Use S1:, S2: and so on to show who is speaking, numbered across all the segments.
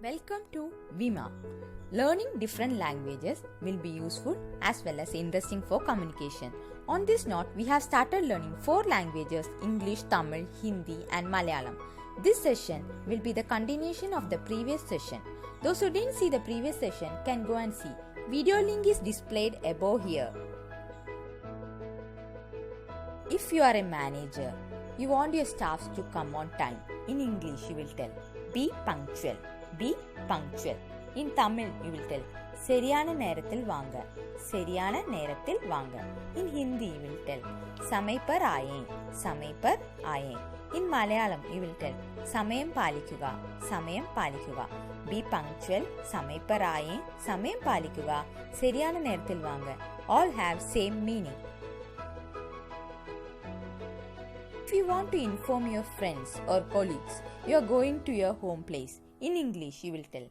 S1: Welcome to Vima. Learning different languages will be useful as well as interesting for communication. On this note, we have started learning 4 languages: English, Tamil, Hindi and Malayalam. This session will be the continuation of the previous session. Those who didn't see the previous session can go and see. Video link is displayed above here. If you are a manager, you want your staffs to come on time. In English, you will tell, be punctual. Be punctual. In Tamil, you will tell, சரியான நேரத்தில் வாங்க. சரியான நேரத்தில் வாங்க. In Hindi, you will tell, സമയം पर आएं. സമയം पर आएं. In Malayalam, you will tell, സമയം പാലിക്കുക. സമയം പാലിക്കുക. Be punctual. സമയം पर आएं. സമയം പാലിക്കുക. சரியான நேரத்தில் வாங்க. All have same meaning. If you want to inform your friends or colleagues, you are going to your home place. In English, you will tell,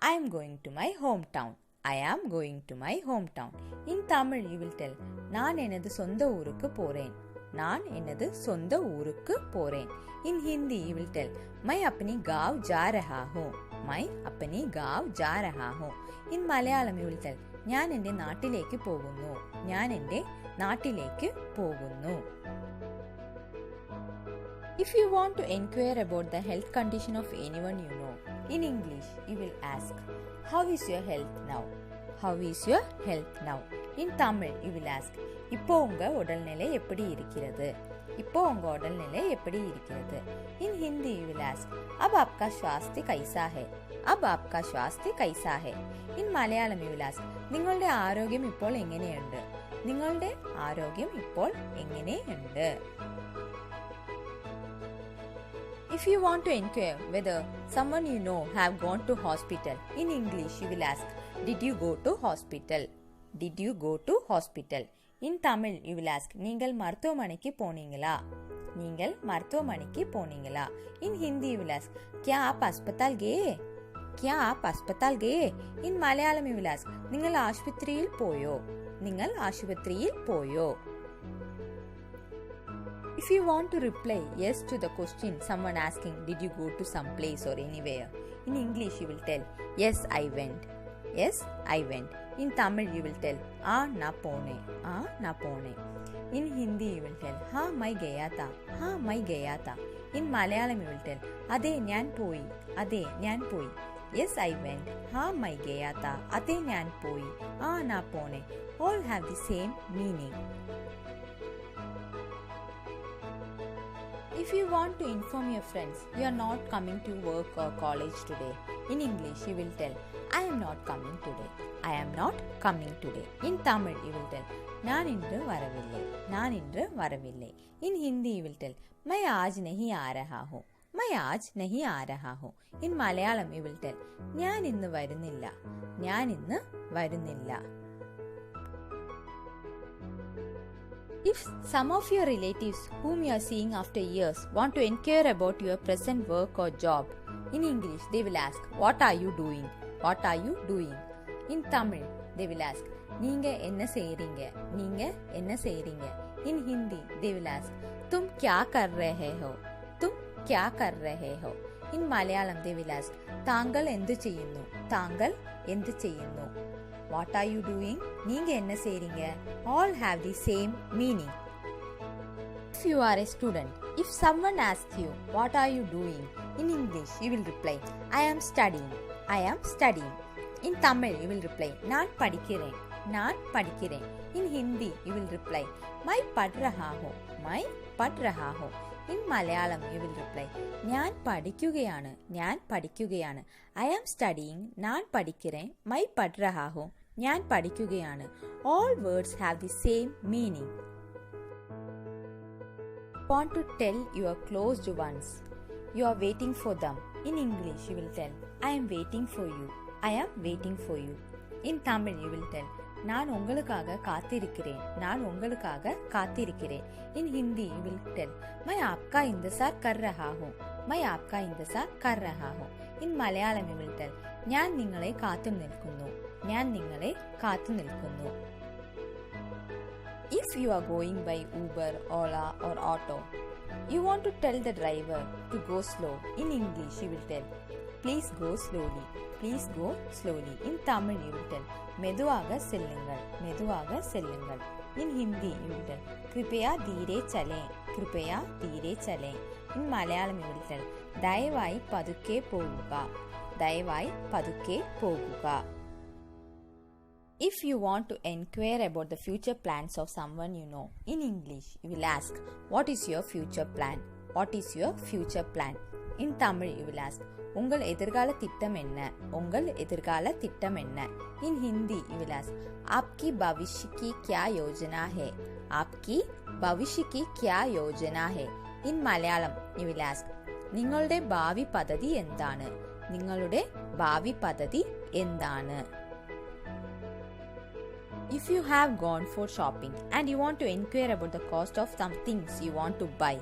S1: I am going to my hometown. I am going to my hometown. In Tamil, you will tell, நான் எனது சொந்த ஊருக்கு போறேன். நான் எனது சொந்த ஊருக்கு போறேன். In Hindi, you will tell, मैं अपनी गाँव जा रहा हूँ. मैं अपनी गाँव जा रहा हूँ. In Malayalam, you will tell, ഞാൻ എൻ്റെ നാട്ടിലേക്ക് പോകുന്നു. ഞാൻ എൻ്റെ നാട്ടിലേക്ക് പോകുന്നു. If you want to inquire about the health condition of anyone you know, in English, you will ask, how is your health now? How is your health now? In Tamil, you will ask, இப்போ உங்க உடல்நிலை எப்படி இருக்கிறது? இப்போ உங்க உடல்நிலை எப்படி இருக்கிறது? In Hindi, you will ask, अब आपका स्वास्थ्य कैसा है? अब आपका स्वास्थ्य कैसा है? In Malayalam, you will ask, നിങ്ങളുടെ ആരോഗ്യം ഇപ്പോൾ എങ്ങനെയുണ്ട്? നിങ്ങളുടെ ആരോഗ്യം ഇപ്പോൾ എങ്ങനെയുണ്ട്? If you want to inquire whether someone you know have gone to hospital, in English you will ask, did you go to hospital? Did you go to hospital? In Tamil you will ask, நீங்கள் மருத்துவமனைக்கு போனீங்களா? நீங்கள் மருத்துவமனைக்கு போனீங்களா? In Hindi you will ask, क्या आप अस्पताल गए? क्या आप अस्पताल गए? In Malayalam you will ask, നിങ്ങൾ ആശുപത്രിയിൽ പോയോ? നിങ്ങൾ ആശുപത്രിയിൽ പോയോ? If you want to reply yes to the question someone asking, did you go to some place or anywhere? In English you will tell, yes I went. Yes I went. In Tamil you will tell, na pone. Na pone. In Hindi you will tell, मैं गया था. मैं गया था. In Malayalam you will tell, അതെ ഞാൻ പോയി. അതെ ഞാൻ പോയി. Yes I went. मैं गया था. അതെ ഞാൻ പോയി. na pone. All have the same meaning. If you want to inform your friends you are not coming to work or college today, in English you will tell, I am not coming today. I am not coming today. In Tamil you will tell, நான் இன்று வரவில்லை. நான் இன்று வரவில்லை. In Hindi you will tell, मैं आज नहीं आ रहा हूँ. मैं आज नहीं आ रहा हूँ. In Malayalam you will tell, ഞാൻ ഇന്ന് വരുന്നില്ല. ഞാൻ ഇന്ന് വരുന്നില്ല. If some of your relatives whom you are seeing after years want to inquire about your present work or job, in English they will ask, what are you doing? What are you doing? In Tamil they will ask, நீங்க என்ன செய்றீங்க? நீங்க என்ன செய்றீங்க? In Hindi they will ask, तुम क्या कर रहे हो? तुम क्या कर रहे हो? In Malayalam they will ask, താങ്കൾ എന്തു ചെയ്യുന്നു? താങ്കൾ എന്തു ചെയ്യുന്നു? What are you doing? நீங்க என்ன செய்றீங்க? All have the same meaning. If you are a student, if someone asks you, what are you doing? In English, you will reply, I am studying. I am studying. In Tamil, you will reply, நான் படிக்கிறேன். நான் படிக்கிறேன். In Hindi, you will reply, मैं पढ़ रहा हूँ. मैं पढ़ रहा हूँ. In Malayalam, you will reply, ഞാൻ പഠിക്കുകയാണ്. ഞാൻ പഠിക്കുകയാണ്. I am studying. ഞാൻ പഠിக்கிறேன். मैं पढ़ रहा हूँ. ഞാൻ പഠിക്കുകയാണ്. All words have the same meaning. Want to tell your closed ones you are waiting for them. In English, you will tell, I am waiting for you. I am waiting for you. In Tamil, you will tell, நான் உங்களுக்காக காத்திருக்கிறேன். நான் உங்களுக்காக காத்திருக்கிறேன். In Hindi, you will tell, मैं आपका इंतजार कर रहा हूँ. मैं आपका इंतजार कर रहा हूँ. In Malayalam, you will tell, ഞാൻ നിങ്ങളെ കാത്തു നിൽക്കുന്നു. ഞാൻ നിങ്ങളെ കാത്തു നിൽക്കുന്നു. If you are going by Uber, Ola or auto, you want to tell the driver to go slow. In English, you will tell, Please go slowly. Please go slowly. In Tamil you will tell மெதுவாக செல்லுங்கள், மெதுவாக செல்லுங்கள். In Hindi you will tell कृपया धीरे चलें, कृपया धीरे चलें. In Malayalam you will tell ദയവായി പതുക്കെ പോകുക, ദയവായി പതുക്കെ പോകുക. If you want to inquire about the future plans of someone you know, in English you will ask, what is your future plan? What is your future plan? In Tamil you will ask, உங்கள் எதிர்கால திட்டம் என்ன, உங்கள் எதிர்கால திட்டம் என்ன. In Hindi you will ask, आपकी भविष्य की क्या योजना है, आपकी भविष्य की क्या योजना है. In Malayalam you will ask, നിങ്ങളുടെ ഭാവി പദ്ധതി എന്താണ്, നിങ്ങളുടെ ഭാവി പദ്ധതി എന്താണ്. If you have gone for shopping and you want to inquire about the cost of some things you want to buy,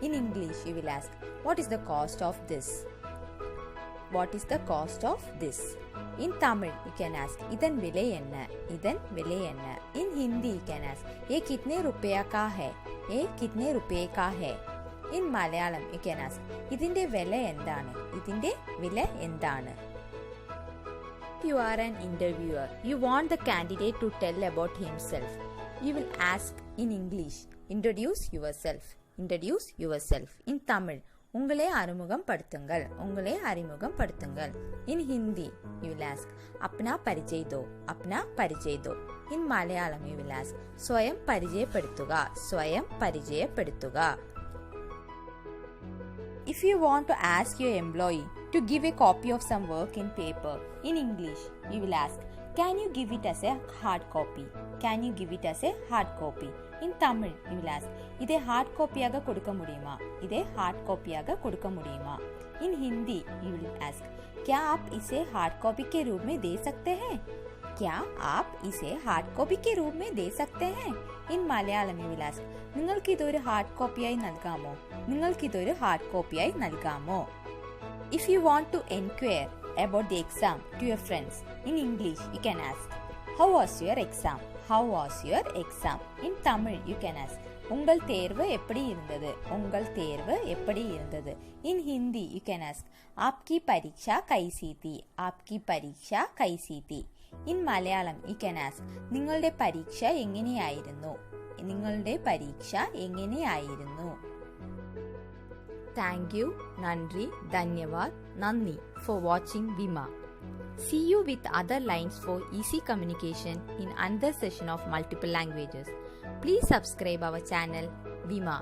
S1: in English you will ask, what is the cost of this? What is the cost of this? In Tamil you can ask, இதன் விலை என்ன, இதன் விலை என்ன. In Hindi you can ask, ये कितने रुपया का है, ये कितने रुपये का है. In Malayalam you can ask, ഇതിന്റെ വില എന്താണ്, ഇതിന്റെ വില എന്താണ്. You are an interviewer. You want the candidate to tell about himself. You will ask in English, introduce yourself. Introduce yourself. In Tamil, உங்களை அறிமுகம் படுத்துங்கள், உங்களை அறிமுகம் படுத்துங்கள். In Hindi, you will ask, अपना परिचय दो, अपना परिचय दो. In Malayalam, you will ask, സ്വയം പരിചയപ്പെടുത്തുക, സ്വയം പരിചയപ്പെടുത്തുക. If you want to ask your employee to give a copy of some work in paper, in English, you will ask, can you give it as a hard copy? Can you give it as a hard copy? In Tamil, you will ask, इधे hard copy Agha कुड़का मुड़ीमा, इधे hard copy Agha कुड़का मुड़ीमा. In Hindi, you will ask, क्या आप इसे hard copy के रूप में दे सकते हैं? क्या आप इसे hard copy के रूप में दे सकते हैं? In Malayalam, you will ask, നിങ്ങൾക്ക് ഇതൊരു hard copy ആയി നൽകാമോ, നിങ്ങൾക്ക് ഇതൊരു hard copy ആയി നൽകാമോ. If you want to inquire about the exam to your friends, in English you can ask, how was your exam? How was your exam? In Tamil you can ask, உங்கள் தேர்வு எப்படி இருந்தது, உங்கள் தேர்வு எப்படி இருந்தது. In Hindi you can ask, आपकी परीक्षा कैसी थी, आपकी परीक्षा कैसी थी. In Malayalam you can ask, നിങ്ങളുടെ പരീക്ഷ എങ്ങനെയായിരുന്നു, നിങ്ങളുടെ പരീക്ഷ എങ്ങനെയായിരുന്നു. Thank you, Nandri, Dhanyavad, Nandni for watching Vima. See you with other lines for easy communication in another session of multiple languages. Please subscribe our channel Vima.